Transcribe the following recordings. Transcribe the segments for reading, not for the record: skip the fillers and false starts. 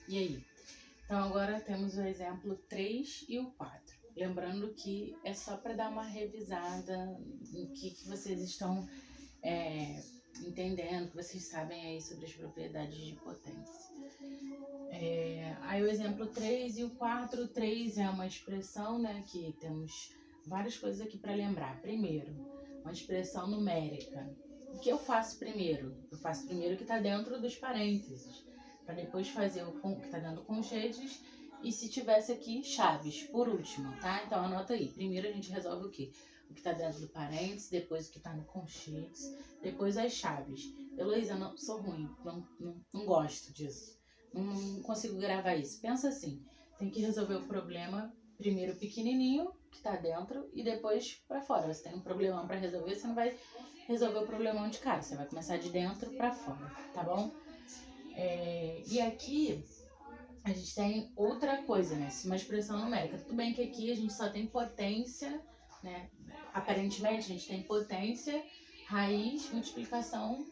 E aí? Então agora temos o exemplo 3 e o 4. Lembrando que é só para dar uma revisada no que vocês estão entendendo, que vocês sabem aí sobre as propriedades de potência. Aí o exemplo 3 e o 4. O 3 é uma expressão, né, que temos várias coisas aqui para lembrar. Primeiro, uma expressão numérica. O que eu faço primeiro? Eu faço primeiro o que está dentro dos parênteses, para depois fazer o que está dentro do conchetes e se tivesse aqui chaves, por último, tá? Então anota aí. Primeiro a gente resolve o quê? O que está dentro do parênteses, depois o que está no conchetes, depois as chaves. Heloísa, não sou ruim, não gosto disso. Não consigo gravar isso. Pensa assim, tem que resolver o problema primeiro pequenininho, que tá dentro, e depois pra fora. Você tem um problemão pra resolver, você não vai resolver o problemão de cara. Você vai começar de dentro pra fora, tá bom? E aqui a gente tem outra coisa, né? Uma expressão numérica. Tudo bem que aqui a gente só tem potência, né? Aparentemente a gente tem potência, raiz, multiplicação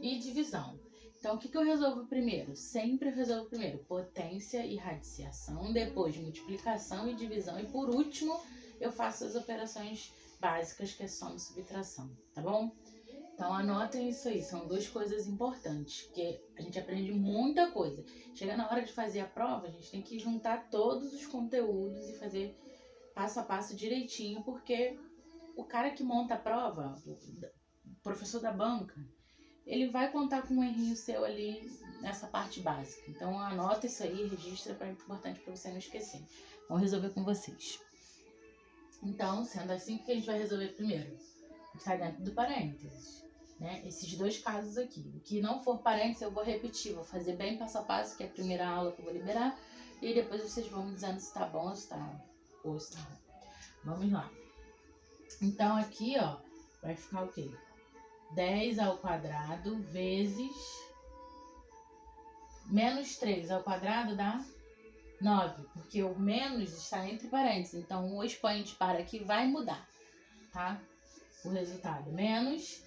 e divisão. Então, o que eu resolvo primeiro? Sempre eu resolvo primeiro potência e radiciação, depois multiplicação e divisão, e por último eu faço as operações básicas, que é soma e subtração, tá bom? Então, anotem isso aí, são duas coisas importantes, que a gente aprende muita coisa. Chega na hora de fazer a prova, a gente tem que juntar todos os conteúdos e fazer passo a passo direitinho, porque o cara que monta a prova, o professor da banca, ele vai contar com um errinho seu ali nessa parte básica. Então anota isso aí, registra, é importante para você não esquecer. Vamos resolver com vocês. Então, sendo assim, o que a gente vai resolver primeiro? O que está dentro do parênteses, né? Esses dois casos aqui. O que não for parênteses, eu vou repetir, vou fazer bem passo a passo, que é a primeira aula que eu vou liberar, e depois vocês vão me dizendo se tá bom ou se tá ruim. Vamos lá. Então aqui, ó, vai ficar o quê? 10 ao quadrado vezes menos 3 ao quadrado dá 9, porque o menos está entre parênteses. Então, o expoente para aqui vai mudar, tá? O resultado. Menos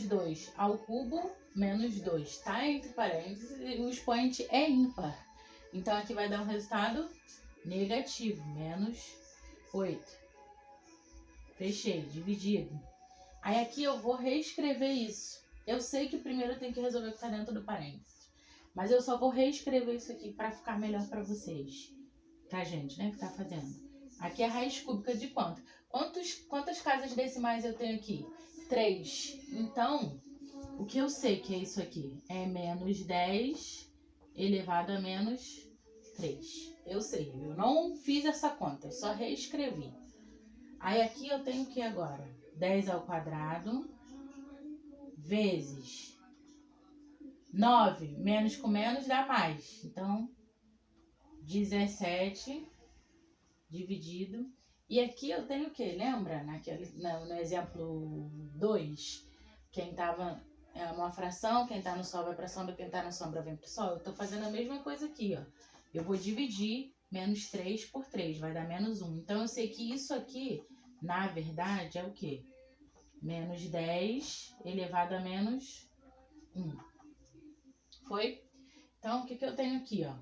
2 ao cubo, menos 2 está entre parênteses e o expoente é ímpar. Então, aqui vai dar um resultado negativo, menos 8. Fechei, dividido. Aí aqui eu vou reescrever isso. Eu sei que primeiro eu tenho que resolver o que está dentro do parênteses, mas eu só vou reescrever isso aqui para ficar melhor para vocês, pra gente, né, que tá fazendo. Aqui é a raiz cúbica de quanto? Quantas casas decimais eu tenho aqui? 3. Então, o que eu sei que é isso aqui? É menos 10 elevado a menos 3. Eu sei, eu não fiz essa conta, eu só reescrevi. Aí aqui eu tenho o que agora? 10 ao quadrado vezes 9, menos com menos dá mais. Então, 17 dividido. E aqui eu tenho o que? Lembra? No exemplo 2, quem estava uma fração, quem está no sol vai para a sombra, quem está na sombra vem para o sol. Eu estou fazendo a mesma coisa aqui, ó. Eu vou dividir menos 3 por 3, vai dar menos 1. Então, eu sei que isso aqui, na verdade, é o quê? Menos 10 elevado a menos 1. Foi? Então, o que eu tenho aqui, ó?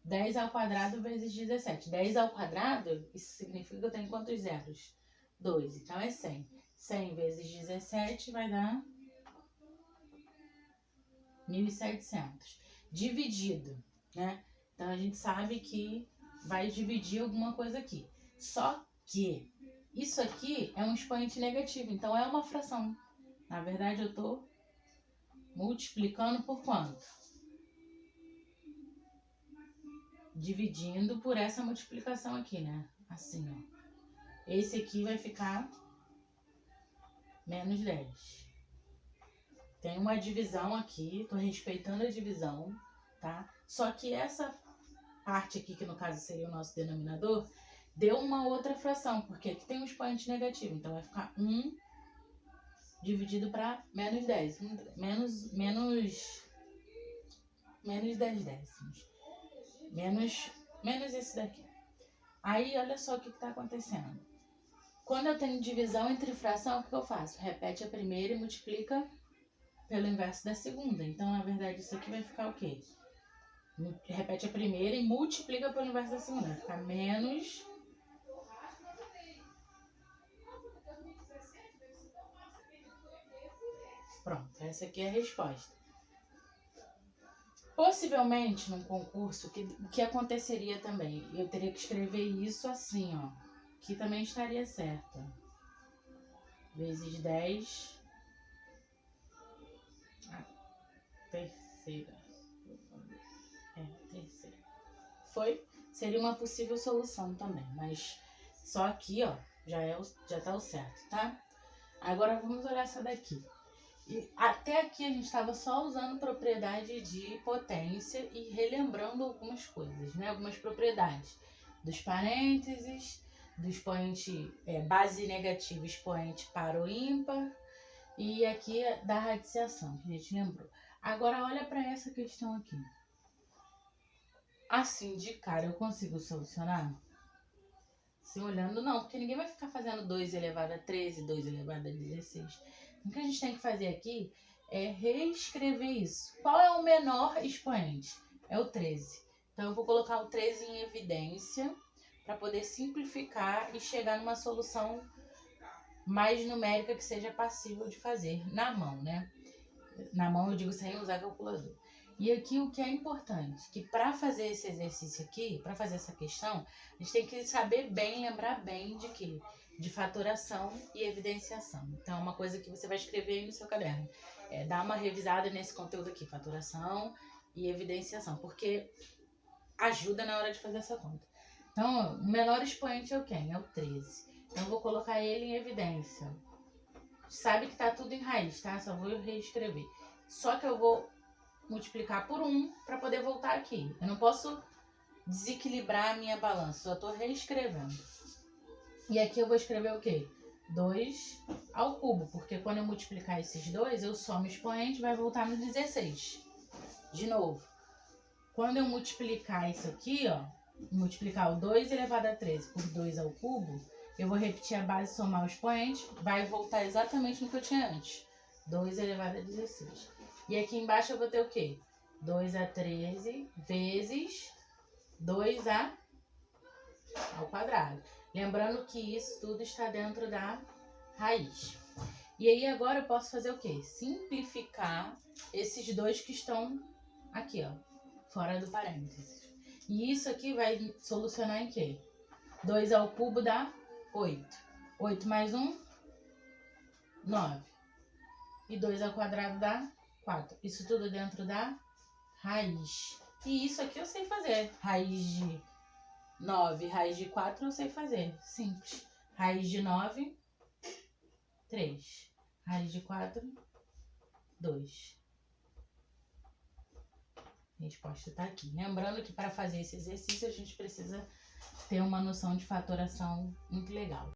10 ao quadrado vezes 17. 10 ao quadrado, isso significa que eu tenho quantos zeros? 2. Então, é 100. 100 vezes 17 vai dar 1.700. Dividido, né? Então, a gente sabe que vai dividir alguma coisa aqui. Só que isso aqui é um expoente negativo, então é uma fração. Na verdade, eu estou multiplicando por quanto? Dividindo por essa multiplicação aqui, né? Assim, ó. Esse aqui vai ficar menos 10. Tem uma divisão aqui, tô respeitando a divisão, tá? Só que essa parte aqui, que no caso seria o nosso denominador, deu uma outra fração, porque aqui tem um expoente negativo. Então, vai ficar 1 dividido para menos 10. Menos 10 décimos. Menos esse daqui. Aí, olha só o que está acontecendo. Quando eu tenho divisão entre fração, o que eu faço? Repete a primeira e multiplica pelo inverso da segunda. Então, na verdade, isso aqui vai ficar o quê? Repete a primeira e multiplica pelo inverso da segunda. Fica menos... Pronto, essa aqui é a resposta. Possivelmente, num concurso, o que aconteceria também? Eu teria que escrever isso assim, ó. Que também estaria certo. Vezes 10. A terceira. Terceira. Foi? Seria uma possível solução também. Mas só aqui, ó, já tá o certo, tá? Agora vamos olhar essa daqui. E até aqui a gente estava só usando propriedade de potência e relembrando algumas coisas, né? Algumas propriedades dos parênteses, do expoente base negativa, expoente par ou ímpar, e aqui da radiciação, que a gente lembrou. Agora olha para essa questão aqui. Assim de cara eu consigo solucionar? Se olhando, não, porque ninguém vai ficar fazendo 2 elevado a 13, 2 elevado a 16. O que a gente tem que fazer aqui é reescrever isso. Qual é o menor expoente? É o 13. Então, eu vou colocar o 13 em evidência para poder simplificar e chegar numa solução mais numérica que seja passível de fazer na mão, né? Na mão eu digo sem usar calculador. E aqui o que é importante, que para fazer esse exercício aqui, para fazer essa questão, a gente tem que saber bem, lembrar bem de quê? De fatoração e evidenciação. Então, uma coisa que você vai escrever aí no seu caderno. Dá uma revisada nesse conteúdo aqui, fatoração e evidenciação, porque ajuda na hora de fazer essa conta. Então, o menor expoente é o quem? É o 13. Então, eu vou colocar ele em evidência. Sabe que tá tudo em raiz, tá? Só vou reescrever. Só que eu vou multiplicar por 1 para poder voltar aqui. Eu não posso desequilibrar a minha balança, só tô reescrevendo. E aqui eu vou escrever o quê? 2 ao cubo, porque quando eu multiplicar esses dois, eu somo o expoente, vai voltar no 16. De novo, quando eu multiplicar isso aqui, ó, multiplicar o 2 elevado a 13 por 2 ao cubo, eu vou repetir a base, somar o expoente, vai voltar exatamente no que eu tinha antes. 2 elevado a 16. E aqui embaixo eu vou ter o quê? 2 a 13 vezes 2 ao quadrado. Lembrando que isso tudo está dentro da raiz. E aí agora eu posso fazer o quê? Simplificar esses dois que estão aqui, ó, fora do parênteses. E isso aqui vai solucionar em quê? 2 ao cubo dá 8. 8 mais 1, 9. E 2 ao quadrado dá 4. Isso tudo dentro da raiz. E isso aqui eu sei fazer. Raiz de 9, raiz de 4 eu sei fazer. Simples. Raiz de 9, 3. Raiz de 4, 2. A resposta está aqui. Lembrando que para fazer esse exercício a gente precisa ter uma noção de fatoração muito legal.